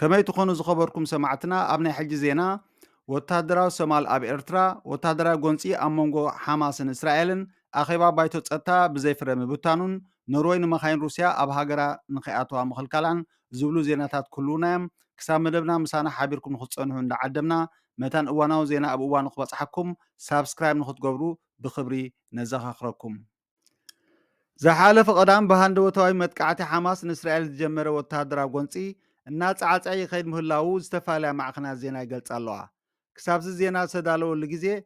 كما تكونوا زخبركم سمعتنا أبناء حج زينا وتهدرا سمال أب إرترا وتهدرا جونسي أمونغو حماس إسرائيل أخيبا بايتو تستا بزيفر مبتانون نروين مخاين روسيا أب هاجرا نخياتوا مخلكالان زبلو زيناتات كلنا كسام مدبنا مسانا حابيركم نخصنه عند عدمنا متان أواناو زينا أب أوان خبص حكم سابسكرايب نخط جبرو بخبري نزخ أخركم زحالف قدام بهندوتاي متقعتي حماس إسرائيل تجمر وتهدرا جونسي الناس عاصعي خيد مهلاو استفالا معخنا زينا يقلص الله كسابز زينا سدالو لغيزي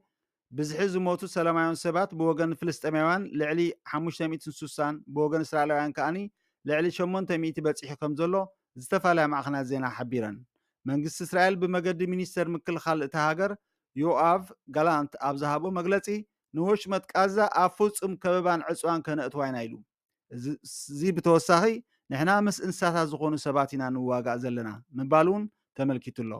بزح زموتو سلامايون سبات بوغن فلسطينيان لعلي 500 سوسان بوغن اسرائيليان كاني لعلي 800 بصيح كم زلو استفالا معخنا زينا حبيرن منግስት እስራኤል بمجد ሚኒስተር ምክልኻል እቲ ሃገር ዮአቭ ጋላንት ኣብዝሃቦ መግለጺ ንውሽ መጥቃዛ ኣብ ፍጹም ከበባን ዕፅዋን ከነእትዋ ኢና ኢሉ እዚ ብተወሳኺ ንሕና ምስ እንስሳታት ዝኾኑ ሰባት ኢና ንዋጋእ ዘለና ምባል እውን ተመልኪቱ ኣሎ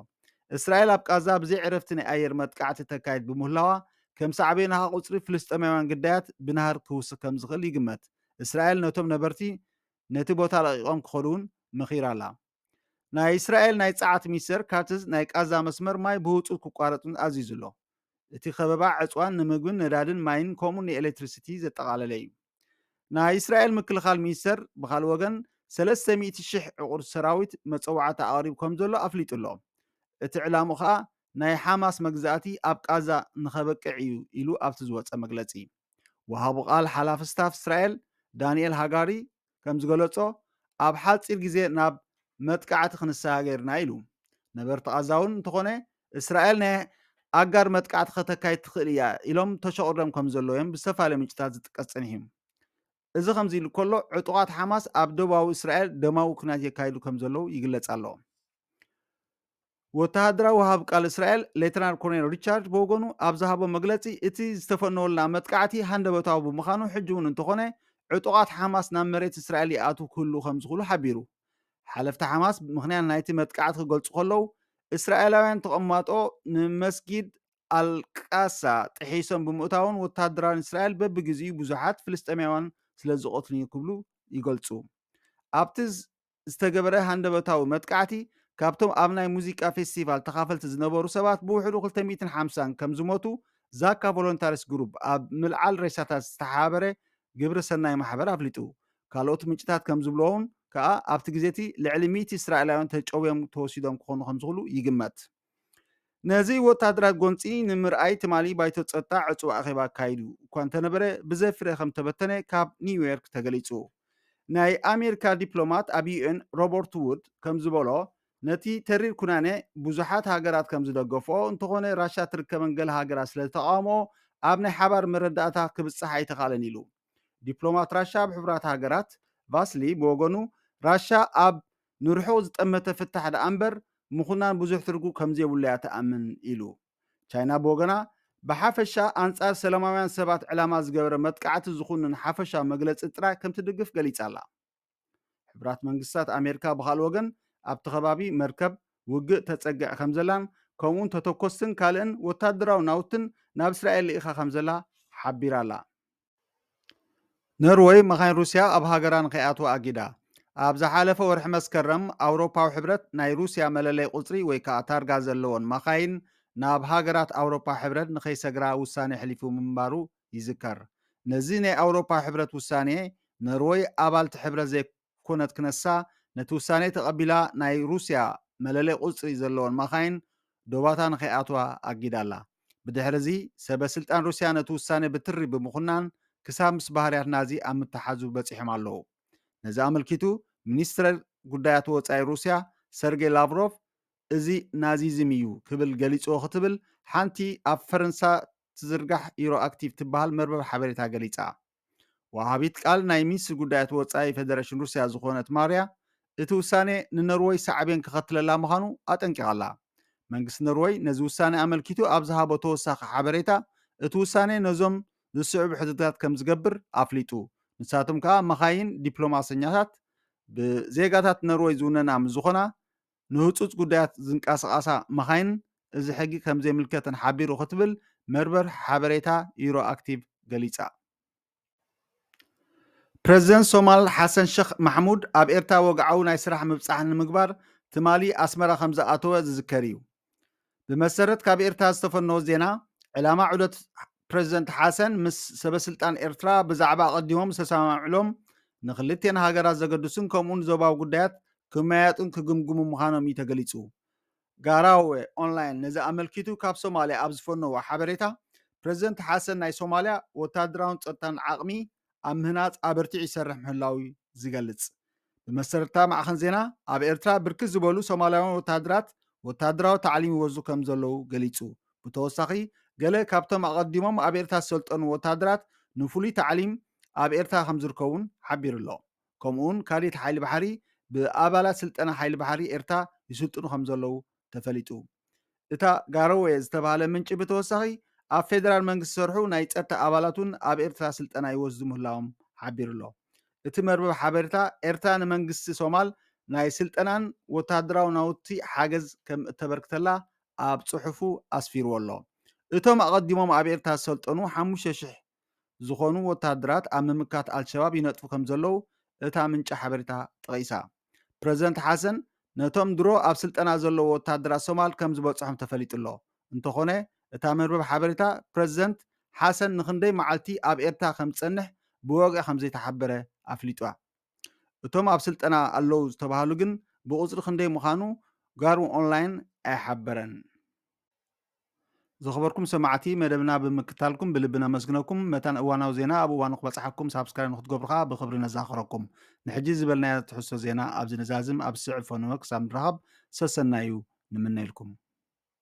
እስራኤል ኣብ ቃዛ ብዘይ ዕረፍቲ ናይ ኣየር መጥቃዕቲ ተካይድ ብምህላዋ ከም ሳዕቤናኻ ቁፅሪ ፍልስጥማውያን ግዳያት ብናሃር ክውስኽ ከም ዝኽእል ይግመት እስራኤል ነቶም ነበርቲ ነቲ ቦታ ለቂቖም ክኸዱ እውን መኺራ ኣላ ናይ እስራኤል ናይ ፀዓት ሚኒስተር ካትዝ ናይ ቃዛ መስመር ማይ ብህፁፅ ክቋረፅን ኣዚዙ ኣሎ እቲ ከበባ ዕፅዋን ንምግብን ነዳድን ማይን ከምኡ ንኤሌክትሪሲቲ ዘጠቃለለ እዩ ናይ እስራኤል ምክልኻል ሚኒስተር ብካልእ ወገን 300,000 ዕቁር ሰራዊት መፀዋዕቲ ኣቅሪቡ ከም ዘሎ ኣፍሊጡ ኣሎ እቲ ዕላሙ ከዓ ናይ ሓማስ መግዛእቲ ኣብ ቃዛ ንኸበቅዕ እዩ ኢሉ ኣብቲ ዝወፀ መግለፂ ወሃቡ ቃል ሓላፊ ስታፍ እስራኤል ዳንኤል ሃጋሪ ከም ዝገለፆ ኣብ ሓፂር ግዜ ናብ መጥቃዕቲ ክንሰጋገርና ኢሉ ነበርቲ ቃዛ እውን እንተኾነ እስራኤል ናይ ኣጋር መጥቃዕቲ ከተካይድ ትኽእል እያ ኢሎም ተሸቅዶም ከም ዘሎ እዮም ብዝተፈላለዩ ምንጭታት ዝጥቀስ ፀኒሑ እዚ ከምዚ ኢሉ ከሎ ዕጡቃት ሓማስ ኣብ ደቡባዊ እስራኤል ደማዊ ኩናት የካይዱ ከም ዘለው ይግለጽ ኣሎ ወተሃደራዊ ወሃብ ቃል እስራኤል ሌተናል ኮሎኔል ሪቻርድ ብወገኑ ኣብ ዝሃቦ መግለፂ እቲ ዝተፈነወልና መጥቃዕቲ ሃንደበታዊ ብምዃኑ ሕጂ እውን እንተኾነ ዕጡቃት ሓማስ ናብ መሬት እስራኤል ይኣትው ክህሉ ከም ዝኽእሉ ሓቢሩ ሓለፍቲ ሓማስ ምክንያት ናይቲ መጥቃዕቲ ክገልፁ ከለው እስራኤላውያን ተቐማጦ ንመስጊድ ኣልቃሳ ጥሒሶም ብምእታውን ወተሃደራውያን እስራኤል በቢግዜኡ ብዙሓት ፍልስጥኤማውያን ስለ ዝቆትሉ ክብሉ ይገልፁ ኣብቲ ዝተገበረ ሃንደበታዊ መጥቃዕቲ ካብቶም ኣብ ናይ ሙዚቃ ፌስቲቫል ተኻፈልቲ ዝነበሩ ሰባት ብውሕዱ 250 ከም ዝሞቱ ዛካ ቮሎንታሪስ ግሩፕ ኣብ ምልዓል ሬሳታት ዝተሓበረ ግብረ ሰናይ ማሕበር ኣፍሊጡ ካልኦት ምንጭታት ከም ዝብለውን ከዓ ኣብቲ ግዜቲ ልዕሊ 100 እስራኤላውያን ተጨውዮም ተወሲዶም ክኾኑ ከም ዝኽእሉ ይግመት ነዚ ወታደራት ጎንፂ ንምርኣይ ትማሊ ባይቶ ፀጥታ ዕፁብ ኣኼባ ኣካይዱ እኳ እንተነበረ ብዘፍረ ከም ተበተነ ካብ ኒውዮርክ ተገሊፁ ናይ ኣሜሪካ ዲፕሎማት ኣብ ዩኤን ሮበርት ውድ ከም ዝበሎ ነቲ ተሪር ኩናኔ ብዙሓት ሃገራት ከም ዝደገፎ እንተኾነ ራሻ ትርከበን ገለ ሃገራት ስለ ዝተቃወሞ ኣብ ናይ ሓባር መረዳእታ ክብፅሕ ኣይተኻለን ኢሉ ዲፕሎማት ራሻ ብሕቡራት ሃገራት ቫስሊ ብወገኑ ራሻ ኣብ ንርሑ ዝጠመተ ፍታሕ ዳ እምበር ምኹናን ብዙሕ ትርጉም ከምዘይብሉ እያ ተኣምን ኢሉ ቻይና ብወገና ብሓፈሻ ኣንጻር ሰላማውያን ሰባት ዕላማ ዝገበረ መጥቃዕቲ ዝኹንን ሓፈሻ መግለፂ ጥራይ ከም ትድግፍ ገሊፃ ኣላ ሕቡራት መንግስታት ኣሜሪካ ብካልእ ወገን ኣብቲ ከባቢ መርከብ ውግእ ተፀጊዕ ከም ዘላን ከምኡውን ተተኮስትን ካልእን ወታደራዊ ናውትን ናብ እስራኤል ልኢኻ ከም ዘላ ሓቢራ ኣላ ኖርዌይ መኻይን ሩስያ ኣብ ሃገራ ንኸይኣትዋ ኣጊዳ ኣብ ዝሓለፈ ወርሒ መስከረም ኣውሮፓዊ ሕብረት ናይ ሩስያ መለለይ ቁፅሪ ወይ ከዓ ታርጋ ዘለዎን መኻይን ናብ ሃገራት ኣውሮፓ ሕብረት ንኸይሰግራ ውሳኔ ሕሊፉ ምንባሩ ይዝከር ነዚ ናይ ኣውሮፓ ሕብረት ውሳኔ ኖርዌይ ኣባልቲ ሕብረት ዘይኮነት ክነሳ ነቲ ውሳኔ ተቐቢላ ናይ ሩስያ መለለይ ቁፅሪ ዘለዎን መኻይን ዶባታ ንኸይኣትዋ ኣጊዳ ኣላ ብድሕሪ እዚ ሰበስልጣን ሩስያ ነቲ ውሳኔ ብትሪ ብምኹናን ክሳብ ምስ ባህርያት ናዚ ኣብ ምትሓዙ በፂሖም ኣለዉ ነዚ ኣመልኪቱ ሚኒስትር ጉዳያት ወፃኢ ሩስያ ሰርጌይ ላቭሮቭ እዚ ናዚዝም እዩ ክብል ገሊፅዎ ክትብል ሓንቲ ኣብ ፈረንሳ ትዝርጋሕ ኢሮ ኣክቲቭ ትበሃል መርበብ ሓበሬታ ገሊፃ ወሃቢት ቃል ናይ ሚኒስትር ጉዳያት ወፃኢ ፌደሬሽን ሩስያ ዝኾነት ማርያ እቲ ውሳኔ ንኖርዌይ ሳዕቤን ክኸትለላ ምዃኑ ኣጠንቂቓላ መንግስቲ ኖርዌይ ነዚ ውሳኔ ኣመልኪቱ ኣብ ዝሃቦ ተወሳኺ ሓበሬታ እቲ ውሳኔ ነዞም ዝስዕቡ ሕዝታት ከም ዝገብር ኣፍሊጡ ንሳቶም ከዓ መኻይን ዲፕሎማሰኛታት ብዜጋታት ኖርዌይ ዝውነና ምዝኾና ንህፁፅ ጉዳያት ዝንቀሳቐሳ መኻይን እዚ ሕጊ ከም ዘይምልከተን ሓቢሩ ክትብል መርበር ሓበሬታ ኢሮ ኣክቲቭ ገሊፃ ፕረዚደንት ሶማል ሓሰን ሼክ ማሕሙድ ኣብ ኤርትራ ወግዓዊ ናይ ስራሕ ምብፃሕ ንምግባር ትማሊ ኣስመራ ከም ዝኣተወ ዝዝከር እዩ። ብመሰረት ካብ ኤርትራ ዝተፈነወ ዜና ዕላማ ዑደት ፕረዚደንት ሓሰን ምስ ሰበስልጣን ኤርትራ ብዛዕባ ቀዲሞም ዝተሰማምዕሎም ንክልቴን ሃገራት ዘገድሱን ከምኡውን ዞባዊ ጉዳያት ክመያጡን ክግምግሙ ምዃኖም እዩ ተገሊጹ። ጋራዌ ኦንላይን ነዚ ኣመልኪቱ ካብ ሶማልያ ኣብ ዝፈነዎ ሓበሬታ ፕረዚደንት ሓሰን ናይ ሶማልያ ወታደራውን ፀጥታን ዓቕሚ ኣብ ምህናፅ ኣበርቲዑ ይሰርሕ ምህላው ዝገልጽ። ብመሰረታ ማዕኸን ዜና ኣብ ኤርትራ ብርክት ዝበሉ ሶማልያውያን ወታደራት ወታደራዊ ታዕሊም ይወዙ ከም ዘለዉ ገሊጹ። ብተወሳኺ ገለ ካብቶም ኣቐዲሞም ኣብ ኤርትራ ዝሰልጠኑ ወታደራት ንፍሉይ ታዕሊም ኣብ ኤርትራ ከም ዝርከቡን ሓቢሩ ኣሎ። ከምኡውን ካሊእ ሓይሊ ባሕሪ ብኣባላት ስልጠና ሓይሊ ባሕሪ ኤርትራ ይስልጥኑ ከም ዘለዉ ተፈሊጡ። እታ ጋሮዌ ዝተባሃለ ምንጪ ብተወሳኺ ኣብ ፌደራል መንግስቲ ዝሰርሑ ናይ ፀጥታ ኣባላት እውን ኣብ ኤርትራ ስልጠና ይወስዱ ምህላዎም ሓቢሩ ኣሎ። እቲ መርበብ ሓበሬታ ኤርትራ ንመንግስቲ ሶማል ናይ ስልጠናን ወታደራዊ ናውቲ ሓገዝ ከም እተበርክተላ ኣብ ፅሑፉ ኣስፊርዎ ኣሎ። እቶም ኣቐዲሞም ኣብ ኤርትራ ዝሰልጠኑ 5,000 ዝኾኑ ወታደራት ኣብ ምምካት ኣልሸባብ ይነጥፉ ከም ዘለዉ እታ ምንጪ ሓበሬታ ጠቒሳ። ፕረዚደንት ሓሰን ነቶም ድሮ ኣብ ስልጠና ዘለዎ ወታደራት ሶማል ከም ዝበፅሖም ተፈሊጡ ኣሎ። እንተኾነ እታ መርበብ ሓበሬታ ፕረዚደንት ሓሰን ንክንደይ መዓልቲ ኣብ ኤርትራ ከም ዝፀንሕ ብወግዒ ከም ዘይተሓበረ ኣፍሊጧ። እቶም ኣብ ስልጠና ኣለዉ ዝተባሃሉ ግን ብቁፅሪ ክንደይ ምዃኑ ጋሩ ኦንላይን ኣይሓበረን። ዝኸበርኩም ሰማዕቲ መደብና ብምክታልኩም ብልቢ ነመስግነኩም። መታን እዋናዊ ዜና ኣብ እዋኑ ክበፅሓኩም ሳብስክራይብ ንክትገብሩ ከዓ ብክብሪ ነዛኸረኩም። ንሕጂ ዝበልናዮ ትሕዝቶ ዜና ኣብዚ ንዛዝም ኣብ ስዕፎ ንወ ክሳብ ንራኸብ ሰሰናዩ ንምነኢልኩም።